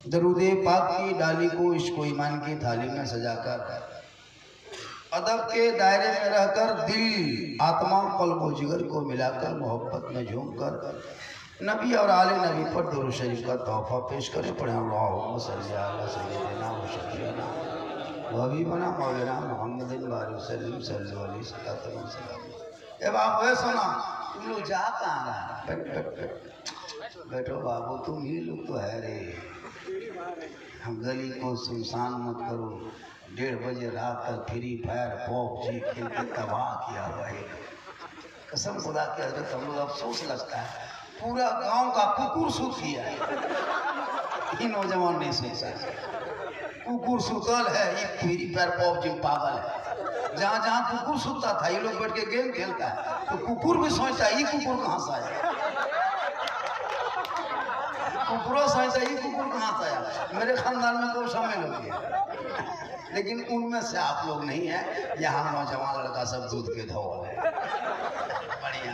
दरूदे पाक की डाली को इश्क ईमान की थाली में सजाकर अदब के दायरे में रहकर दिल आत्मा कल्ब व जिगर को मिलाकर मोहब्बत में झूमकर नबी और आले नबी पर दुरूद शरीफ का तोहफा पेश करें। पढ़े अल्लाहुम्मा सल्ली अला सय्यिदिना व शफीना व हबीबना मौलाना मुहम्मदिन व सल्लम सल्लल्लाहु अलैहि वसल्लम। ए बाबू है सुना, तुम लोग जा कहाँ रहे? बैठो बाबू, तुम ही लोग तो है रे। हम गली को सुनसान मत करो। 1:30 बजे रात तक फ्री फायर पबजी खेल के तबाह किया हुआ है। कसम खुदा के हजरत हम लोग अफसोस लगता है, पूरा गांव का कुकुर सूत किया है। ये नौजवान नहीं सोचा, कुकुर सुतल है, ये फ्री फायर पबजी पागल है। जहाँ जहाँ कुकुर सुतता था ये लोग बैठ के गेम खेलता है, तो कुकुर भी सोचता है ये कुकुर कहाँ से आया। कुकुरों सोचता है ये कुकुर कहाँ से आया। मेरे खानदान में तो शामिल हो गया, लेकिन उनमें से आप लोग नहीं है। यहाँ नौजवान लड़का सब दूध के धोल है, बढ़िया।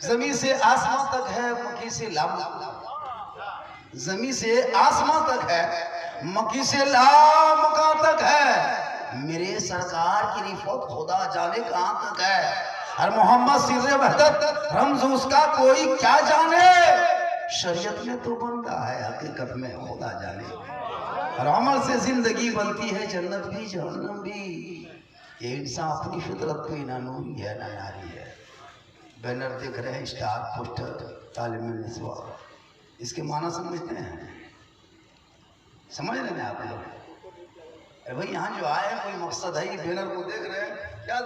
जमीन से आसमां तक है, मक्की से जमीन से आसमां तक है, मक्की से लामका तक है। मेरे सरकार की रिफत खुदा जाने कहां तक है। और मोहम्मद सिर्रे वहदत रमज उसका कोई क्या जाने। शरीयत में तो बनता है, हकीकत में खुदा जाने। और अमल से जिंदगी बनती है, जन्नत भी जहन्नम भी। ये इंसान अपनी फितरत पे ना नूरी है ना नारी है। बैनर देख रहे हैं, स्टार पोस्टर तालिम निस्वा, इसके माना समझते हैं? समझ रहे हैं आप लोग? अरे भाई यहाँ जो आए हैं कोई मकसद है। ये बैनर को देख रहे हैं क्या?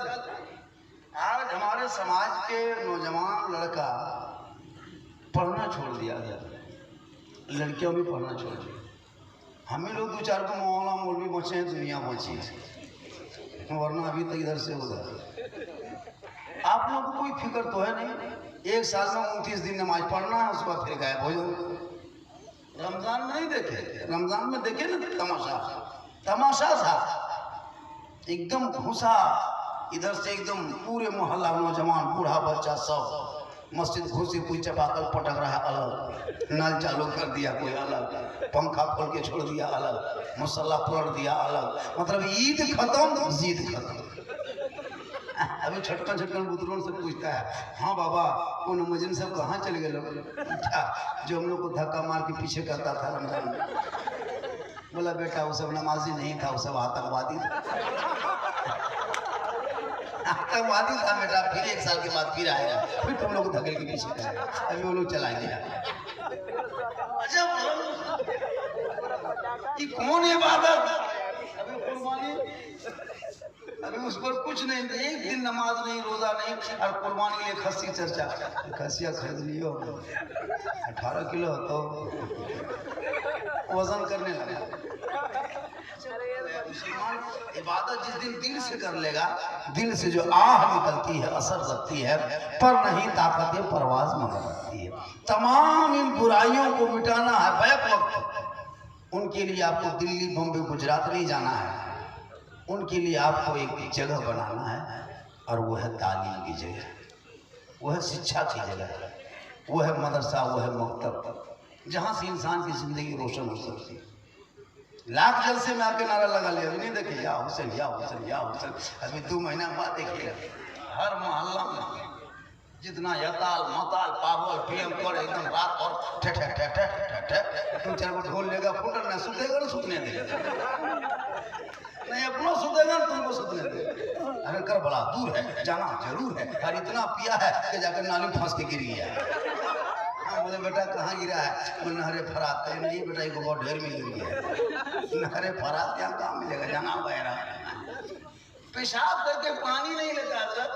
आज हमारे समाज के नौजवान लड़का पढ़ना छोड़ दिया गया, लड़कियों भी पढ़ना छोड़ दिया। हमें लोग 2-4 को मौलाना मौलवी बचे हैं, दुनिया बची है, वरना अभी तक इधर से उधर। आप लोग को कोई फिक्र तो है नहीं। 1 साल में 29 दिन नमाज पढ़ना है, उसके बाद फिर गायब हो जाओ। रमजान में नहीं देखे, रमजान में देखे ना तमाशा, तमाशा था एकदम घुसा इधर से एकदम पूरे मोहल्ला नौजवान बूढ़ा बच्चा सब मस्जिद घुसी, कोई चपाकल पटक रहा है अलग, नल चालू कर दिया कोई अलग, पंखा खोल के छोड़ दिया अलग, मुसल्ला पलट दिया अलग। मतलब ईद खत्म जीद खत्म। अभी छटकन छटकन बुजुर्गों से पूछता है, हाँ बाबा वो नमजीन सब कहाँ चले गए लोग? जो हम लोग को धक्का मार के पीछे करता था रमजान में। बोला बेटा वो सब नमाजी नहीं था, वो सब आतंकवादी था। आतंकवादी था बेटा। फिर 1 साल के बाद फिर आएगा, फिर तुम लोग धकेल के पीछे करेगा। अभी वो लोग चला गया। ये कौन है इबादत? अभी कुर्बानी, अभी उस पर कुछ नहीं, 1 दिन नमाज नहीं, रोजा नहीं, और कुर्बानी के लिए खस्सी चर्चा। खस्सिया खरीद लियो, 18 किलो तो वजन करने लगा। मुसलमान इबादत जिस दिन दिल से कर लेगा, दिल से जो आह निकलती है, असर लगती है, पर नहीं ताकत परवाज मगर रखती है। तमाम इन बुराइयों को मिटाना है बैक वक्त। उनके लिए आपको दिल्ली, बम्बई, गुजरात नहीं जाना है। उनके लिए आपको एक जगह बनाना है, और वो है तालीम की जगह, वो है शिक्षा की जगह, वो है मदरसा, वो है मकतब, जहाँ से इंसान की जिंदगी रोशन हो सकती है। लाख जलसे में आके नारा लगा लिया, नहीं देखे या हुसैन या हुसैन या हुसैन। अभी 2 महीना बाद देखिए हर मोहल्ला में जितना यताल मताल पागल पीएम कर एकदम रात और ठे ठे ठे ठे ठे ठे 2-4 को ढोल लेगा, फुटल ना सुतेगा ना सुतने देगा, नहीं अपना सुतेगा ना तुमको सुतने देगा। अरे करबला दूर है, जाना जरूर है, और इतना पिया है कि जाकर नाली में फंस के गिर गया। बोले बेटा कहाँ गिरा है? बोले नहरे फरात। कहे नहीं बेटा ये बहुत ढेर में गिर गया। नहरे फरात यहाँ कहाँ मिलेगा, जाना बहरा। पेशाब करके पानी नहीं लेता सर।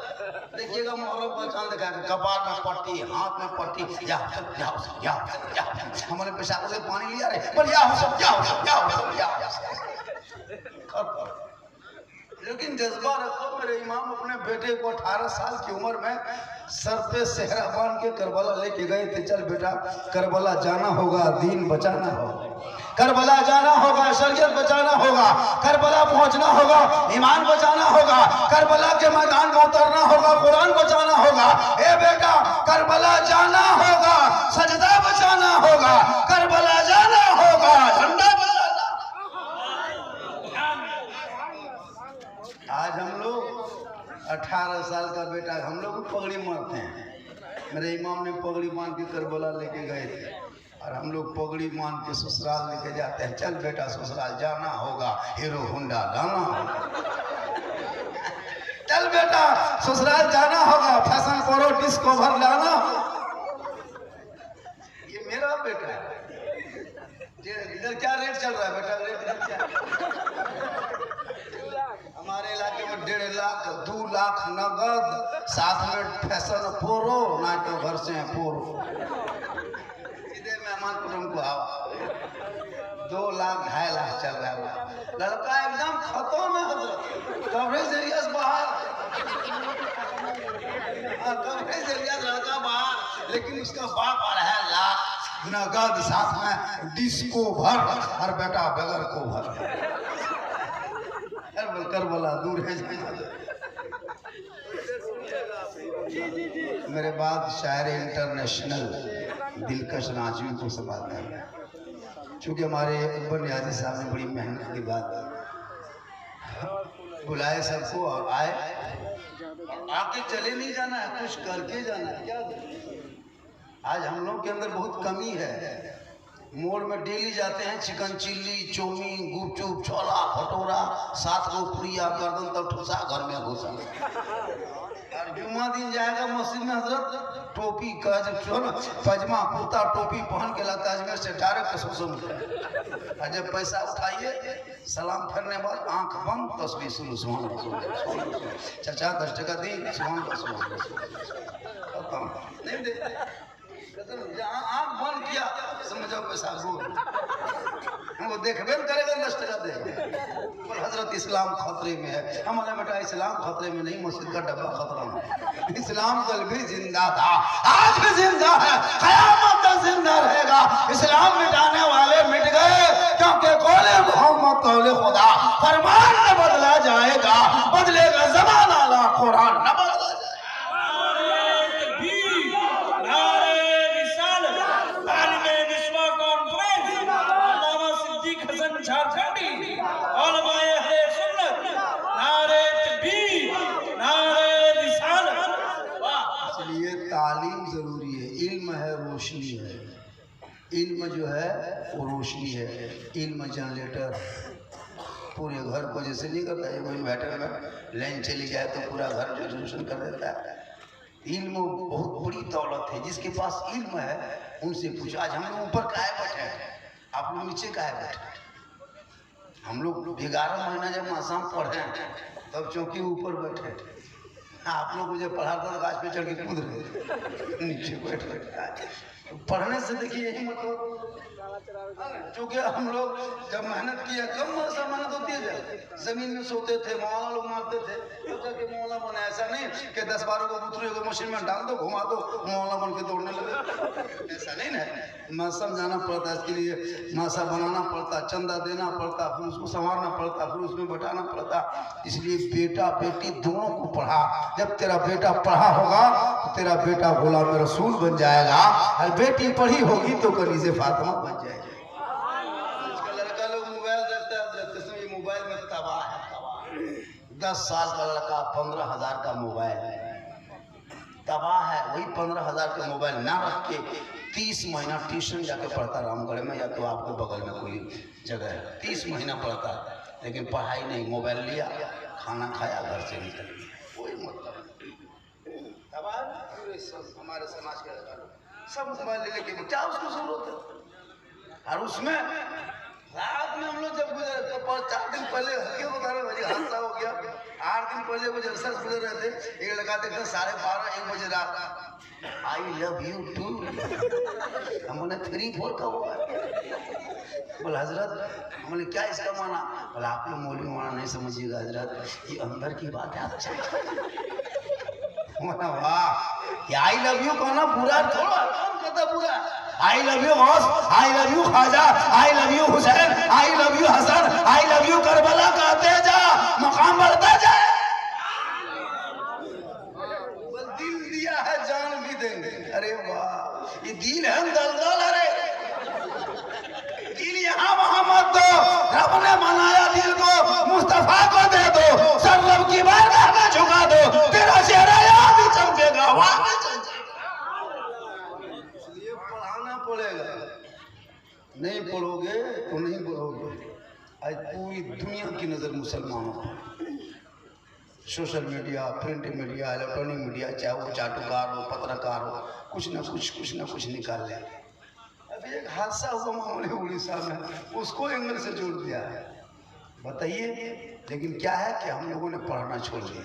देखिएगा मोहल्लों पर चांद दिखा के कपार में पट्टी, हाथ में पट्टी, या हमारे पेशाब से पानी लिया रे, बोल या लेकिन जज्बा रखो, मेरे इमाम अपने बेटे को 18 साल की उम्र में सर पे सेहरा बांध के करबला लेके गए थे। चल बेटा करबला जाना होगा, दीन बचाना होगा, करबला जाना होगा, शरीयत बचाना होगा, करबला पहुंचना होगा, ईमान बचाना होगा, करबला के मैदान में उतरना होगा, कुरान बचाना होगा। ए बेटा करबला जाना होगा, सजदा बचाना होगा, 18 साल का बेटा, हम लोग पगड़ी मारते हैं। मेरे इमाम ने पगड़ी बांध के करबला लेके गए थे और हम लोग पगड़ी मान के ससुराल लेके जाते हैं। चल बेटा ससुराल जाना होगा, हीरो होंडा लाना होगा। चल बेटा ससुराल जाना होगा, फैशन प्रो डिस्कवर लाना। ये मेरा बेटा है। इधर क्या रेट चल रहा है बेटा? रेट इधर क्या? हमारे इलाके में 1.5 लाख 2 लाख नगद, साथ में फैशन प्रो, ना तो घर से प्रो। सीधे मेहमान कुटुंब को आओ। 2 लाख 2.5 लाख चल रहा है। लड़का एकदम खत्म है, कवरेज एरिया से बाहर, कवरेज एरिया से लड़का बाहर, लेकिन उसका बाप 2.5 लाख नगद, साथ में डिस्को भर और बेटा बगैर को भर। कर बोला दूर है। मेरे बाद शायर इंटरनेशनल दिलकश नाज़मी को से बात कर रहे हैं, चूँकि हमारे अकबर नियाज़ी साहब ने बड़ी मेहनत की बात बुलाए सबको और आए। आके चले नहीं जाना है, कुछ करके जाना है। क्या आज हम लोग के अंदर बहुत कमी है। मोड़ में डेली जाते हैं, चिकन चिल्ली, चौमीन, गुपचुप, छोला भटूरा, 7 गो पुड़िया, गर्दन तक ठुसा, घर में घुसा। और जुम्मा दिन जाएगा मस्जिद में, हजरत टोपी पजमा कुर्ता टोपी पहन के लगता है से डायरेक्ट सुसुम। और जब पैसा उठाइए, सलाम फेरने बाद आंख बंद, तस्बीह शुरू, सुभान चाचा 10 टका दी, सुभान नहीं दे। आंख बंद किया समझो पैसा वो देखबे करेगा, 10 टका दे। हजरत इस्लाम खतरे में है। हमारा बेटा इस्लाम खतरे में नहीं, मस्जिद का डब्बा खतरा में। इस्लाम कल भी जिंदा था, आज भी जिंदा है, क़यामत तक जिंदा रहेगा। इस्लाम मिटाने वाले मिट गए, क्योंकि कौले मोहम्मद कौले खुदा, फरमान न बदला जाएगा, बदलेगा ज़माना ला कुरान न बदला जाएगा। तालीम जरूरी है, इल्म है रोशनी है। इल्म जो है वो रोशनी है। इल्म जनरेटर पूरे घर को जैसे नहीं करता है, कोई इन्वर्टर में लाइन चली जाए तो पूरा घर जो रोशन कर देता है। इल्म बहुत बड़ी दौलत है। जिसके पास इल्म है उनसे पूछो। आज हम लोग ऊपर काहे बैठे हैं, आप लोग नीचे काहे बैठे? हम लोग 11 महीना जब मौसम पढ़े तब चौकी ऊपर बैठे। आप लोग मुझे पढ़ाता तो गाछ पे चढ़ के कूद रहे, नीचे बैठ बैठ। पढ़ने से देखिए यही मतलब, क्योंकि हम लोग जब मेहनत किया, कम सा मेहनत होती है। जमीन में सोते थे, मौला लोग मारते थे, तो मौला बना। ऐसा नहीं कि 10-12 को बुतरू को मशीन में डाल दो, घुमा दो, मौला बन के दौड़ने लगे। ऐसा नहीं ना, मौसम जाना पड़ता है। इसके लिए मासा बनाना पड़ता, चंदा देना पड़ता, फिर उसको संवारना पड़ता, फिर उसमें बैठाना पड़ता। इसलिए बेटा बेटी दोनों को पढ़ा। जब तेरा बेटा पढ़ा होगा तो तेरा बेटा गुलाम रसूल बन जाएगा, और बेटी पढ़ी होगी तो कनीज़े फातिमा बन जाएगी। आजकल लड़का लोग मोबाइल देखता है, मोबाइल में तबाह है। 10 साल का लड़का 15,000 का मोबाइल तबाह है। वही 15,000 का मोबाइल ना रख के 30 महीना ट्यूशन जाके पढ़ता रामगढ़ में, या तो आपके बगल में कोई जगह है, 30 महीना पढ़ता, लेकिन पढ़ाई नहीं। मोबाइल लिया, खाना खाया, घर से निकल गया। कोई मतलब हमारे समाज के सब मोबाइल ले लेके, क्या उसको जरूरत है? और उसमें रात में हम लोग जब गुजरे तो 4 दिन पहले क्यों बता रहे बजे हादसा हो गया। 8 दिन पहले वो जलसा गुजर रहे थे, एक लड़का देखा 12:30-1 बजे रात, आई लव यू टू। हम बोले 3-4 का हुआ। बोले हजरत, हम बोले क्या इसका माना? बोले आप लोग मौलवी माना नहीं समझिएगा हजरत, ये अंदर की बात है। अच्छा वाह, आई लव यू कहना बुरा थोड़ा, कौन कहता बुरा? I love you Ghaus, I love you Khwaja, I love you Hussain, I love you Hasan, I love you Karbala कहते जा, मकाम बढ़ता जाए। दिल दिया है, जान भी देंगे। अरे वाह, ये दिल है दलदल। अरे दिल यहाँ वहाँ मत दो, रब ने बनाया दिल को, मुस्तफा को दे दो, सब रब की बारगाह में झुका दो। नहीं पढ़ोगे तो नहीं बढ़ोगे। आज पूरी दुनिया की नज़र मुसलमानों पर, social media, print media, electronic media, चाहे वो चाटुकार हो, पत्रकार हो, कुछ ना कुछ निकाल ले। अभी एक हादसा हुआ मामूली उड़ीसा में, उसको एंगल से जोड़ दिया है। बताइए, लेकिन क्या है कि हम लोगों ने पढ़ना छोड़ दिया।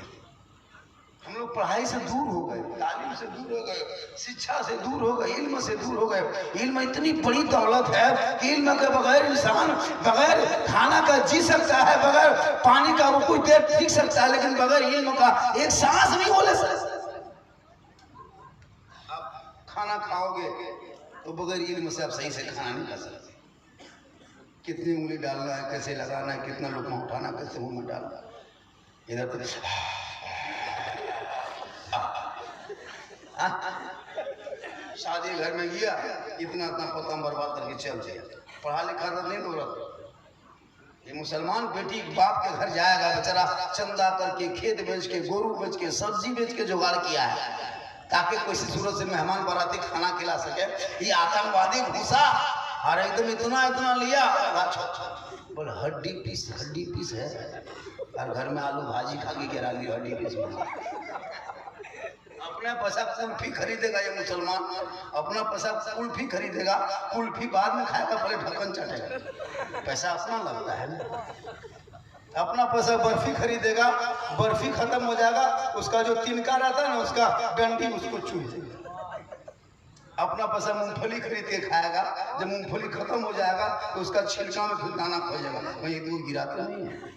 हम लोग पढ़ाई से दूर हो गए, तालीम से दूर हो गए, शिक्षा से दूर हो गए, इल्म से दूर हो गए। इल्म इतनी बड़ी दौलत है कि इल्म के बगैर इंसान बगैर खाना का जी सकता है, बगैर पानी का वो कुछ देर ठीक सकता है, लेकिन बगैर इल्म का एक सांस नहीं हो ले सकता। आप खाना खाओगे तो बगैर इल्म से आप सही से खाना नहीं खा सकते। कितनी उंगली डालना है, कैसे लगाना है, कितना लुकमा उठाना, कैसे मुंह में डालना, इधर तो शादी घर में गया, इतना पता बर्बाद करके चल दिया। पढ़ा लिखा तो नहीं दौड़त। ये मुसलमान बेटी बाप के घर जाएगा, बेचारा चंदा करके, खेत बेच के, गोरू बेच के, सब्जी बेच के जुगाड़ किया है ताकि कोई सूरत से मेहमान बाराती खाना खिला सके। ये आतंकवादी घुसा और एकदम इतना लिया, बोले हड्डी पीस है, और घर में आलू भाजी खा के गिरा ली हड्डी पीस में। अपना पैसा कुल्फी खरीदेगा ये मुसलमान, अपना पैसा कुल्फी खरीदेगा, कुल्फी बाद में खाएगा, पहले ढक्कन चाटेगा। पैसा अपना लगता है ना। अपना पैसा बर्फी खरीदेगा, बर्फी खत्म हो जाएगा, उसका जो तिनका रहता है ना, उसका डंडी उसको चूसेगा। अपना पैसा मूंगफली खरीद के खाएगा, जब मूंगफली खत्म हो जाएगा तो उसका छिलका में फिर दाना खोजेगा, वही दूध गिराता नहीं है।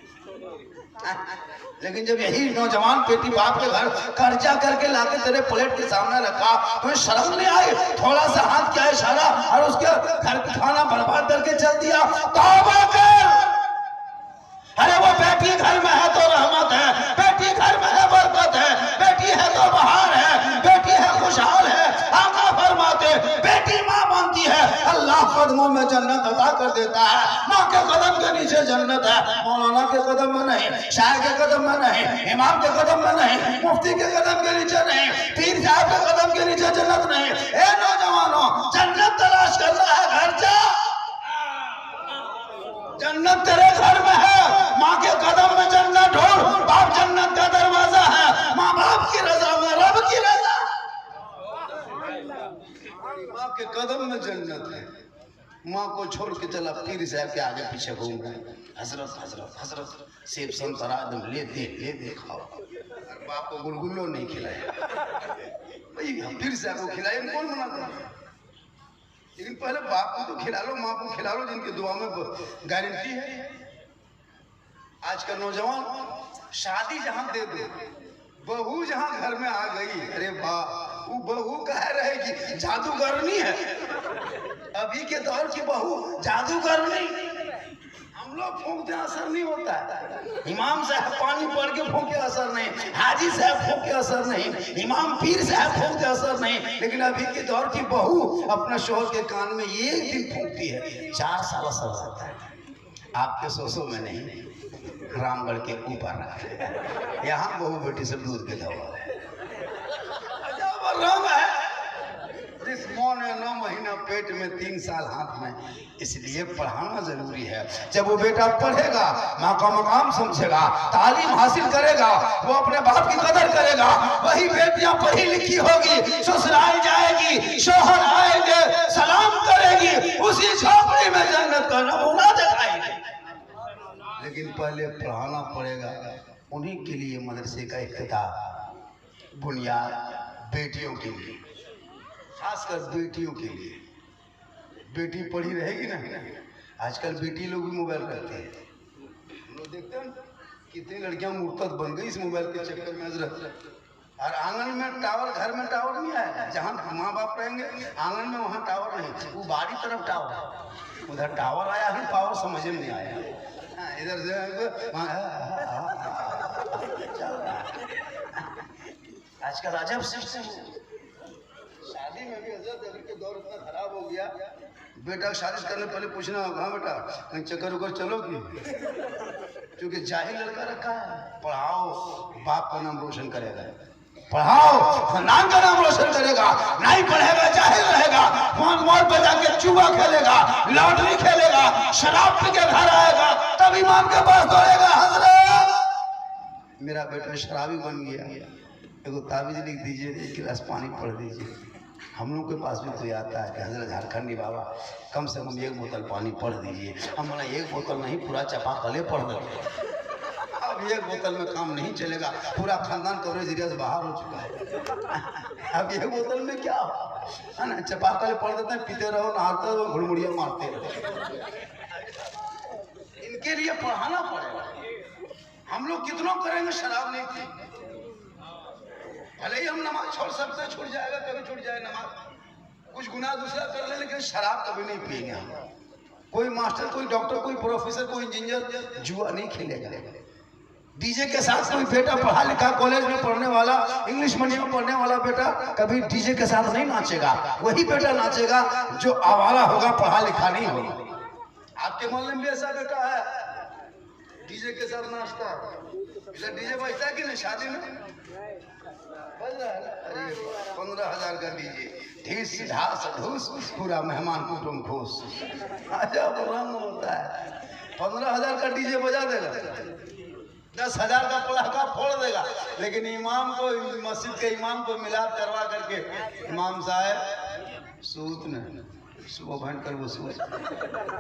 लेकिन जब यही नौजवान बेटी बाप के घर कर्जा करके लाके तेरे प्लेट के सामने रखा, तुम्हें शर्म नहीं आई? थोड़ा सा हाथ क्या इशारा और उसके घर का खाना बर्बाद करके चल दिया। तौबा कर। अरे वो बेटी घर में है तो रहमत है, बेटी घर में है बरकत है, बेटी है तो बहार है, बेटी है खुशहाल है। आका फरमाते बेटी माँ बनती है, अल्लाह कदमों में जन्नत अता कर देता है। माँ के कदम के नीचे जन्नत है, मौलाना के कदम में नहीं, शायर के कदम में नहीं, इमाम के कदम में नहीं, मुफ्ती के कदम के नीचे नहीं, पीर साहब के कदम के नीचे जन्नत नहीं। ए नौजवानों, जन्नत तलाश करना है, घर जा, जन्नत तेरे घर में है। माँ के कदम में जन्नत ढूंढ, बाप जन्नत का दरवाजा है। माँ बाप की रजा में रब की रजा, माँ के कदम में जन्नत है। माँ को छोड़ के चला पीर साहब के आगे पीछे घूम रहे, हजरत हजरत हजरत सेब संतरा एकदम ले दे खाओ। बाप को गुलगुल्लो नहीं खिलाया, भाई पीर साहब को खिलाए, कौन मना कर? लेकिन पहले बाप को तो खिला लो, माँ को खिला लो, जिनकी दुआ में गारंटी है। आज का नौजवान शादी जहां दे दो, बहू जहां घर में आ गई, अरे वाह, वो बहू कह रहेगी जादूगरनी है। अभी के दौर की बहू जादूगरनी। हम लोग फूंकते असर नहीं होता है, इमाम साहब पानी पड़ के फूंके असर नहीं, हाजी साहब फूंके असर नहीं, इमाम पीर साहब फूंकते असर नहीं। लेकिन अभी के दौर की बहू अपने शोहर के कान में एक दिन फूंकती है, 4 साल असर होता है। आपके सोसों में नहीं, रामगढ़ के ऊपर यहाँ बहू बेटी से दूध के दवा है। रंग है जिस माँ ने 9 महीना पेट में 3 साल हाथ में, इसलिए पढ़ाना जरूरी है। जब वो बेटा पढ़ेगा, माँ का मकाम समझेगा, तालीम हासिल करेगा, वो अपने बाप की कदर करेगा। वही बेटियां पढ़ी लिखी होगी, ससुराल जाएगी, शोहर आएंगे, सलाम करेगी, उसी झोपड़ी में जन्नत का नमूना दिखाएगी। लेकिन पहले पढ़ाना पड़ेगा। उन्हीं के लिए मदरसे का इख्तिताम, बुनियाद बेटियों के लिए, खासकर बेटियों के लिए। बेटी पढ़ी रहेगी ना, आजकल बेटी लोग भी मोबाइल करते हैं। हम लोग देखते हैं कितनी लड़कियां मुर्तद बन गई इस मोबाइल के चक्कर में। हजरत और आंगन में टावर, घर में टावर नहीं आया, जहाँ माँ बाप रहेंगे आंगन में वहाँ टावर नहीं, वो बाहरी तरफ टावर, उधर टावर आया है, पावर समझ में नहीं आया। इधर से आज का राजा सिस्टम, शादी में भी हजरत अभी के दौर इतना खराब हो गया। बेटा शादी करने पहले पूछना, हाँ बेटा कहीं चक्कर उकर चलोगी, क्योंकि जाहिल लड़का रखा है। पढ़ाओ, बाप का नाम रोशन करेगा। पढ़ाओ, खानदान का नाम रोशन करेगा। नहीं पढ़ेगा जाहिल रहेगा, फोन मोड़ पे जाके जुआ खेलेगा, लॉटरी खेलेगा, शराब पी के घर आएगा, तब इमाम के पास दौड़ेगा, हजरत मेरा बेटा शराबी बन गया, एगो ताबीज लिख दीजिए, एक गिलास पानी पढ़ दीजिए। हम लोग के पास भी तो आता है कि हजरत झारखंडी बाबा कम से कम एक बोतल पानी पढ़ दीजिए। हम बोला एक बोतल नहीं, पूरा चापाकले पढ़ देते। अब एक बोतल में काम नहीं चलेगा, पूरा खानदान कवरेज एरिया से बाहर हो चुका है। अब एक बोतल में क्या है ना, चापाकले पढ़ देते हैं, पीते रहो, नहाते रहो, घुड़मुड़िया मारते रहो। इनके लिए पढ़ाना पड़ेगा। हम लोग कितना करेंगे, शराब नहीं पी, भले ही हम नमाज छोड़ सकते हैं, छूट जाएगा, कभी छूट जाए नमाज, कुछ गुनाह दूसरा कर ले, लेकिन शराब कभी नहीं पिएंगे हम। कोई मास्टर, कोई डॉक्टर, कोई प्रोफेसर, कोई इंजीनियर जुआ नहीं खेलेगा। डीजे के साथ कोई बेटा पढ़ा लिखा कॉलेज में पढ़ने वाला, इंग्लिश मीडियम में पढ़ने वाला बेटा कभी डीजे के साथ नहीं नाचेगा। वही बेटा नाचेगा जो आवारा होगा, पढ़ा लिखा नहीं होगा। आपके मोहल्ले में भी ऐसा बेटा है डीजे के साथ नाचता है? डीजे बजता है कि नहीं शादी में? बज रहा है। अरे 15,000 का डीजे, ढीस ढास ढूस, पूरा मेहमान कुटुंब खुश। अजब रंग होता है। 15,000 का डीजे बजा देगा, 10,000 का पटाखा फोड़ देगा, लेकिन इमाम को, मस्जिद के इमाम को मिलाद करवा करके, इमाम साहब सूत ने सुबह भंड कर वो सूत,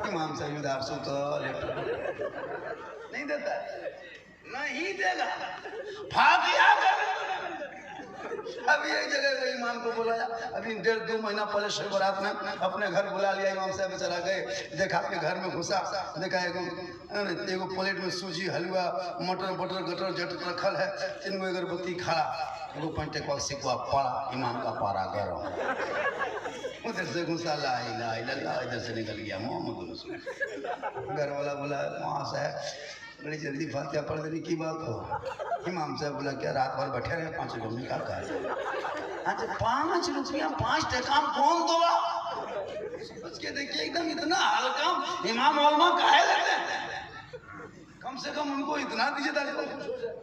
इमाम साहब उदार सूत नहीं देता, नहीं देगा, भाग गया। अभी एक जगह को इमाम को बुलाया, अभी 1.5-2 महीना पहले शब बारात में अपने घर बुला लिया, इमाम साहब चला गए, देखा के घर में घुसा, देखा एगो प्लेट में सूजी, हलवा, मटर बटर गटर जट रखल है, 3 गो अगरबत्ती खड़ा, एगो पंटे का सिकवा पड़ा, इमाम का पारा गरम, उधर से घुसा, ला इलाहा इल्लल्लाह, इधर से निकल गया मोहम्मद रसूल। घर वाला बोला वहाँ से बड़ी जल्दी फातिहा पढ़ देने की बात हो। इमाम साहब बोला क्या रात भर बैठे रहे, 5 रुपये का कर। अच्छा 5 रुपया 5 टका कौन दोगा? सोच के देखिए, एकदम इतना हल्का इमाम उलमा काहे लगते हैं? कम से कम उनको इतना दीजिए ताकि वो खुश हो जाए।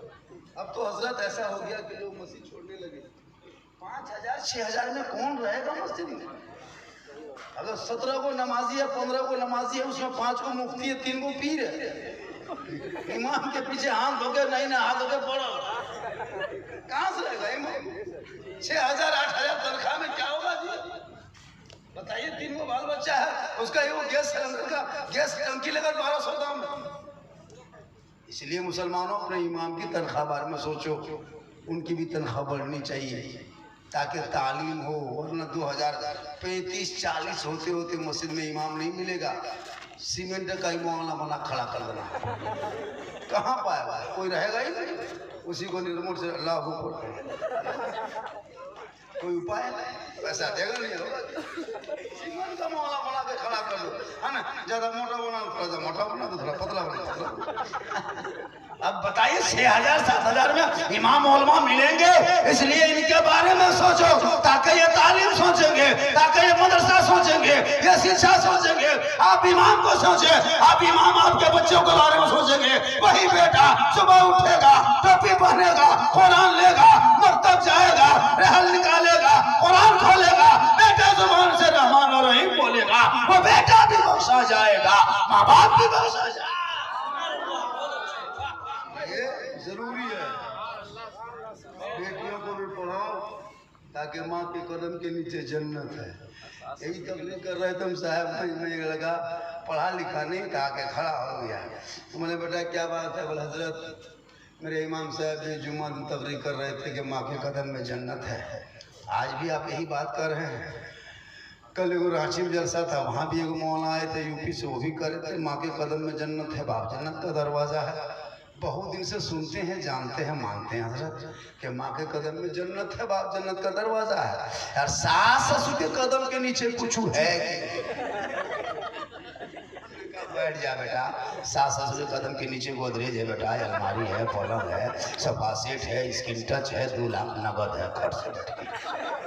अब तो हजरत ऐसा हो गया कि लोग मस्जिद छोड़ने लगे। 5,000 6,000 में कौन रहेगा मस्जिद में? अगर 17 को नमाजी है, 15 को नमाजी है, उसमें 5 को मुफ्ती है, 3 को पीर है। इमाम के पीछे हाथ धोके नहीं ना हाथ धोके पड़ो, कहाँ से रहेगा इमाम? 6,000 8,000 तनख्वाह में क्या होगा जी? बताइए, 3 को बाल बच्चा है, उसका वो गैस सिलेंडर का गैस टंकी लेकर 1200 दाम। इसलिए मुसलमानों अपने इमाम की तनख्वाह बारे में सोचो, उनकी भी तनख्वाह बढ़नी चाहिए ताकि तालीम हो, वरना 2035-40 होते होते मस्जिद में इमाम नहीं मिलेगा। सीमेंट का ही मामला बना खड़ा कर देना, कहाँ पाएगा? कोई रहेगा ही नहीं, उसी को निर्मूल से अल्लाह को कोई उपाय नहीं, पैसा देगा नहीं होगा। सीमेंट का मामला बना के खड़ा कर दो, है ना? ज्यादा मोटा बना, थोड़ा मोटा बना दो, थोड़ा पतला बना। अब बताइए 6,000 7,000 में इमाम उलमा मिलेंगे? इसलिए इनके बारे में सोचो, ताकि ये तालीम सोचेंगे, ताकि ये मदरसा सोचेंगे, ये शिक्षा सोचेंगे। आप इमाम को सोचे, आप इमाम आपके बच्चों के बारे में सोचेंगे। वही बेटा सुबह उठेगा, टोपी पहनेगा, कुरान लेगा, मकतब जाएगा, रहल निकालेगा, कुरान खोलेगा, बेटे जुबान से रहमान और रहीम बोलेगा, वो बेटा भी बख्शा जाएगा, माँ बाप भी बख्शा जाएगा। जरूरी है बेटियों को भी पढ़ाओ ताकि माँ के कदम के नीचे जन्नत है। यही तबलीग कर रहे थे हम साहब, मुझे लगा पढ़ा लिखा नहीं था कि खड़ा हो गया। मैंने बेटा क्या बात है? बोले हजरत मेरे इमाम साहब ये जुम्मा दिन तबलीग कर रहे थे कि माँ के कदम में जन्नत है। आज भी आप यही बात कर रहे हैं। कल एगो रांची में जलसा था, वहाँ भी एगो मौलाना आए थे यूपी से, वो भी कर रहे थे माँ के कदम में जन्नत है, बाप जन्नत का दरवाज़ा है। बहुत दिन से सुनते हैं, जानते हैं, मानते हैं हजरत कि माँ के कदम में जन्नत है, बाप जन्नत का दरवाजा है। यार सास ससुर के कदम के नीचे कुछ है? बैठ जा बेटा, सास ससुर के कदम के नीचे गोदरेज है बेटा, अलमारी है, पलंग है, सोफा सेट है, स्क्रीन टच है, 2 लाख नगद है, खर्च है।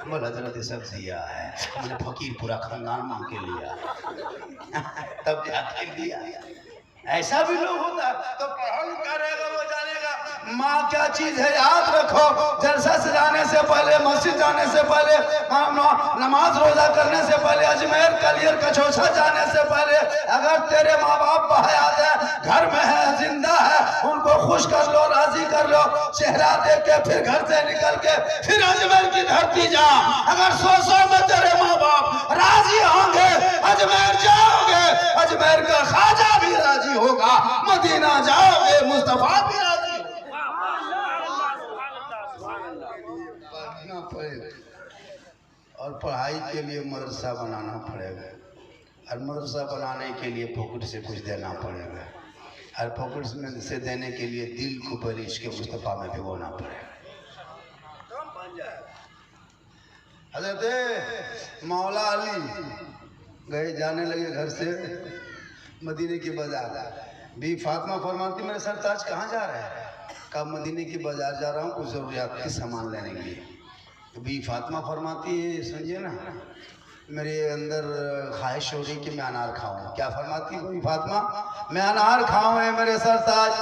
बोला हजरत ये सब दिया है, मैंने फकीर पूरा खानदान मांग के लिया तब जाके दिया। ऐसा भी लोग होता तो पढ़ा लिखा रहेगा, वो जानेगा माँ क्या चीज है याद रखो। जलसा सजाने से पहले, मस्जिद जाने से पहले, नमाज रोजा करने से पहले, अजमेर कलियर कचौसा जाने से पहले, अगर तेरे माँ बाप हयात है, घर में है, जिंदा है, उनको खुश कर लो, राजी कर लो। चेहरा देख के फिर घर से निकल के फिर अजमेर की धरती जा। अगर 100 में तेरे माँ बाप राजी होंगे, अजमेर जाओगे, अजमेर का ख्वाजा भी राजी होगा। मदीना जाओगे, मुस्तफा भी राजी पड़ेगा। और पढ़ाई के लिए मदरसा बनाना पड़ेगा, और मदरसा बनाने के लिए पॉकेट से कुछ देना पड़ेगा, और पॉकेट में से देने के लिए दिल को पहले इसके मुस्तफा में भिगोना पड़ेगा। हज़रत मौला अली गए, जाने लगे घर से मदीने की बाजार। बी फातिमा फरमाती मेरे सरताज कहाँ जा रहे हैं? कब मदीने की बाजार जा रहा हूँ कुछ ज़रूरियात के सामान लेने के लिए। बी फातिमा फरमाती है समझिए ना, मेरे अंदर ख्वाहिश हो रही कि मैं अनार खाऊं। क्या फरमाती है बी फातिमा? मैं अनार खाऊं है मेरे सरताज।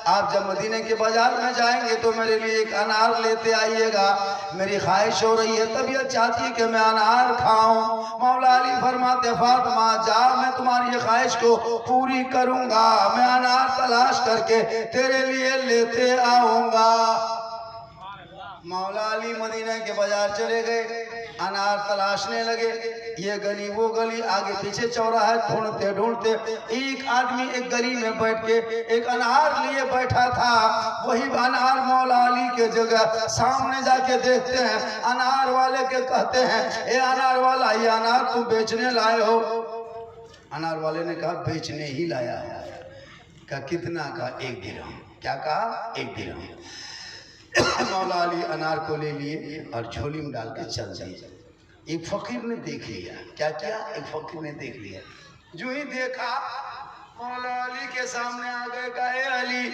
आप जब मदीने के बाजार में जाएंगे तो मेरे लिए एक अनार लेते आइएगा। मेरी ख्वाहिश हो रही है, तबीयत चाहती है कि मैं अनार खाऊं। मौला अली फरमाते फातिमा जा, मैं तुम्हारी ये ख्वाहिश को पूरी करूंगा, मैं अनार तलाश करके तेरे लिए लेते आऊंगा। मौला अली मदीना के बाजार चले गए, अनार तलाशने लगे। ये गली वो गली, आगे पीछे चौराहा, ढूंढते ढूंढते एक आदमी एक गली में बैठ के एक अनार लिए बैठा था। वही अनार मौला अली के जगह सामने जाके देखते हैं, अनार वाले के कहते हैं ए अनार वाला, ये अनार तुम बेचने लाए हो? अनार वाले ने कहा बेचने ही लाया है। कहा कितना? कहा 1 दिरहम। क्या कहा? 1 दिरहम। मौला अली अनार को ले लिए और झोली में डाल के चल दिए। एक फकीर ने देख लिया। क्या किया? एक फकीर ने देख लिया। जो ही देखा मौला अली के सामने आ गए। कहे अली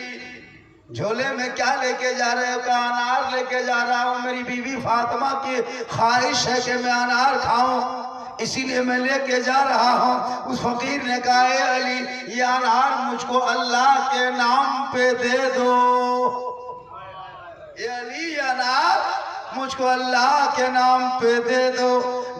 झोले में क्या लेके जा रहे हो? कहा अनार लेके जा रहा हूँ, मेरी बीवी फातिमा की ख्वाहिश है कि मैं अनार खाऊं, इसीलिए मैं लेके जा रहा हूँ। उस फकीर ने कहा अली ये अनार मुझको अल्लाह के नाम पे दे दो। ये अली अनार मुझको अल्लाह के नाम पे दे दो।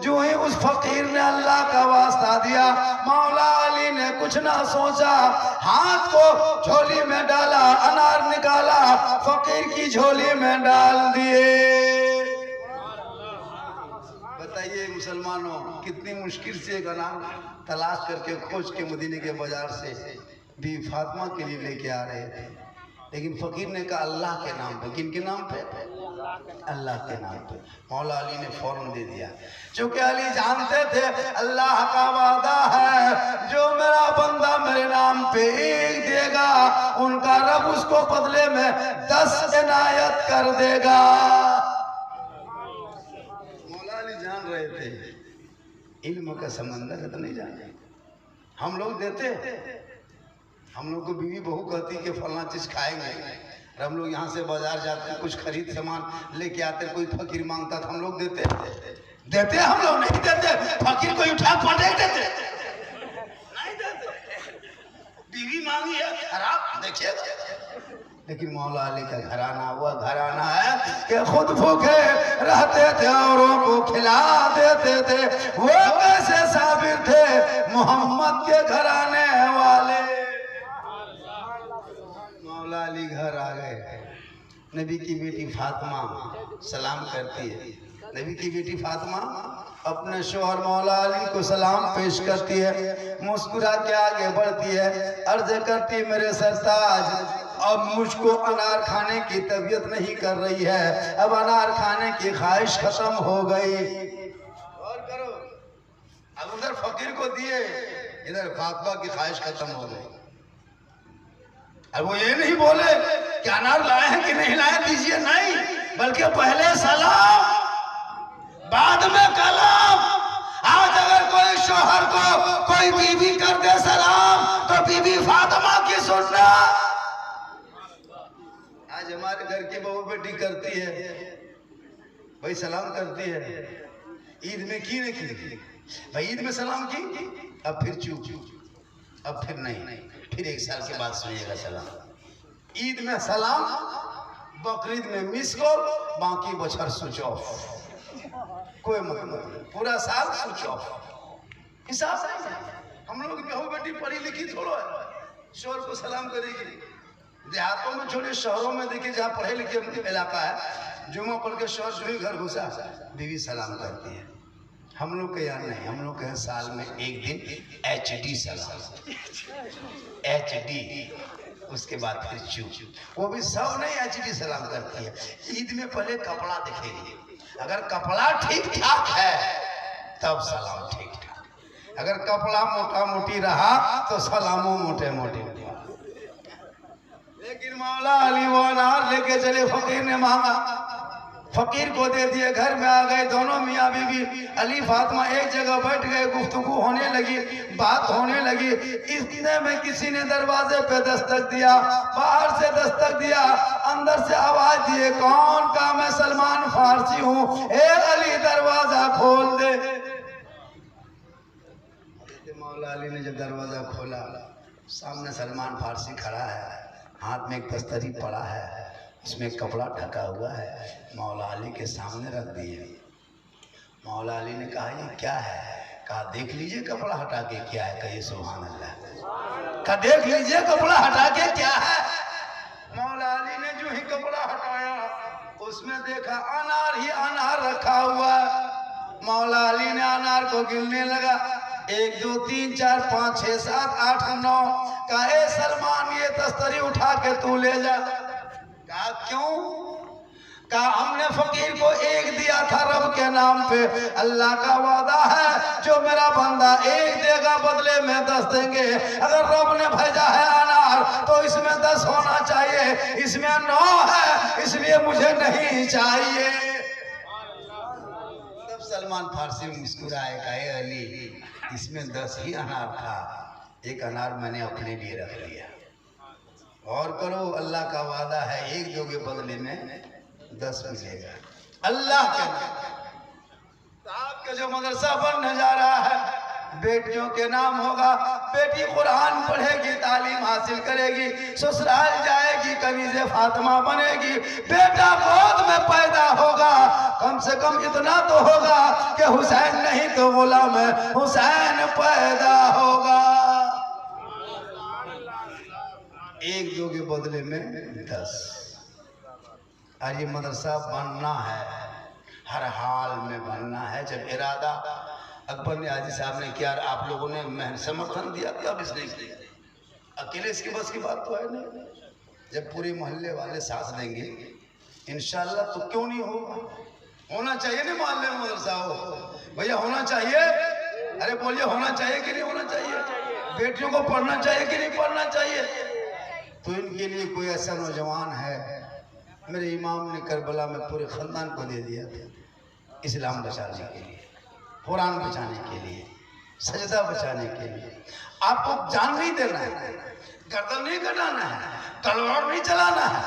जो ही उस फकीर ने अल्लाह का वास्ता दिया, मौला अली ने कुछ ना सोचा, हाथ को झोली में डाला, अनार निकाला, फकीर की झोली में डाल दिए। बताइए मुसलमानों, कितनी मुश्किल से एक अनार तलाश करके खोज के मदीने के बाजार से भी फातिमा के लिए लेके आ रहे थे। लेकिन फकीर ने कहा अल्लाह के नाम पे। किन के नाम पे? अल्लाह के नाम पे। मौला अली ने फौरन दे दिया, क्योंकि अली जानते थे अल्लाह का वादा है जो मेरा बंदा मेरे नाम पे 1 देगा, उनका रब उसको बदले में 10 इनायत कर देगा। मौला अली जान रहे थे इल्म का समंदर है तो नहीं जाने। हम लोग देते, हम लोग को बीवी बहू कहती कि फलना चीज खाएंगे, और हम लोग यहाँ से बाजार जाते कुछ खरीद सामान लेके आते, कोई फकीर मांगता था हम लोग देते हम लोग नहीं देते। फकीर को उठा पटक देते, नहीं देते। बीवी मांगी है खराब, देखिए। लेकिन मौला अली का घराना वह घराना है कि खुद भूखे रहते थे, औरों को खिला देते थे। वो कैसे साबिर थे? मोहम्मद के घराने वाले। मौला अली घर आ गए। नबी की बेटी फातिमा सलाम करती है। नबी की बेटी फातिमा अपने शौहर मौला अली को सलाम पेश करती है, मुस्कुरा के आगे बढ़ती है, अर्ज करती मेरे सरताज अब मुझको अनार खाने की तबीयत नहीं कर रही है, अब अनार खाने की ख्वाहिश खत्म हो गई। और करो, अब उधर फकीर को दिए, इधर फातिमा की ख्वाहिश खत्म हो गई। अब वो ये नहीं बोले कि अनार लाए हैं कि नहीं लाए, दीजिए नहीं, बल्कि पहले सलाम बाद में कलाम। आज अगर कोई शौहर को कोई बीवी कर दे सलाम तो बीवी फातिमा की सुनना। आज हमारे घर की बहू बेटी करती है, भाई सलाम करती है। ईद में की नहीं की भाई, ईद में सलाम की, अब फिर चुप, अब फिर नहीं, फिर 1 साल के बाद सुनिएगा सलाम। ईद में सलाम बकरीद में मिस कॉल, बाकी बछर स्विच ऑफ, कोई मतलब पूरा साल स्विच ऑफ। हिसाब नहीं है। हम लोग बहू बेटी पढ़ी लिखी थोड़ा है, शोर को सलाम करेगी। देहातों में छोड़िए, शहरों में देखिए जहाँ पढ़े लिखे इलाका है, जुम्मा पढ़ के शोर जो ही घर घुसा बीवी सलाम करती है। हम लोग के यहाँ नहीं, हम लोग के साल में एक दिन HD सलाम, HD, उसके बाद फिर चुप। वो भी सब नहीं HD सलाम करती है। ईद में पहले कपड़ा दिखेगी, अगर कपड़ा ठीक ठाक है तब सलाम ठीक ठाक, अगर कपड़ा मोटा मोटी रहा तो सलामों मोटे मोटे। लेकिन मौला अली वो अनार लेके चले, फकीर ने मांगा, फकीर को दे दिए, घर में आ गए दोनों मियाँ बीवी। अली फातिमा एक जगह बैठ गए, गुफ्तगू होने लगी, बात होने लगी। इतने में किसी ने दरवाजे पे दस्तक दिया, बाहर से दस्तक दिया, अंदर से आवाज दिए, कौन? का मैं सलमान फारसी हूँ, ए अली दरवाजा खोल दे। मौला अली ने जब दरवाजा खोला, सामने सलमान फारसी खड़ा है, हाथ में एक तस्तरी पड़ा है, उसमें कपड़ा ढका हुआ है, मौला अली के सामने रख दिए। मौला अली ने कहा ये क्या है? कहा देख लीजिए कपड़ा हटा के क्या है। कहिए सुभान अल्लाह। कहा देख लीजिए कपड़ा हटा के क्या है। मौला अली ने जो ही कपड़ा हटाया, उसमें देखा अनार ही अनार रखा हुआ है। मौला अली ने अनार को गिनने लगा, 1 2 3 4 5 6 7 8 9। कहा सलमान ये तस्तरी उठा के तू ले जा। कहा क्यों? कहा हमने फकीर को एक दिया था रब के नाम पे, अल्लाह का वादा है जो मेरा बंदा एक देगा बदले में 10 देंगे। अगर रब ने भेजा है अनार तो इसमें 10 होना चाहिए, इसमें 9 है, इसलिए मुझे नहीं चाहिए। तब सलमान फारसी मुस्कुराए, कहे अली इसमें 10 ही अनार था, एक अनार मैंने अपने लिए रख लिया। और करो, अल्लाह का वादा है एक दोगे बदले में 10 मिलेगा। अल्लाह के आपका जो मदरसा बनने जा रहा है, बेटियों के नाम होगा, बेटी कुरान पढ़ेगी, तालीम हासिल करेगी, ससुराल जाएगी, कनीज़े फातिमा बनेगी, बेटा गोद में पैदा होगा, कम से कम इतना तो होगा कि हुसैन नहीं तो गुलाम हुसैन पैदा होगा। एक दो के बदले में 10। और ये मदरसा बनना है, हर हाल में बनना है। जब इरादा अकबर ने हाजी साहब ने किया, आप लोगों ने समर्थन दिया, तब इसने अकेले इसकी बस की बात तो है नहीं। जब पूरे मोहल्ले वाले साथ देंगे इंशाल्लाह, तो क्यों नहीं होगा? होना चाहिए ना मोहल्ले में मदरसा हो भैया, होना चाहिए। अरे बोलिए, होना चाहिए कि नहीं होना चाहिए? बेटियों को पढ़ना चाहिए कि नहीं पढ़ना चाहिए? तो इनके लिए कोई ऐसा नौजवान है, मेरे इमाम ने करबला में पूरे ख़ानदान को दे दिया था, इस्लाम बचाने के लिए, कुरान बचाने के लिए, सजदा बचाने के लिए। आपको जान नहीं देना है, गर्दन नहीं कटाना है, तलवार नहीं चलाना है।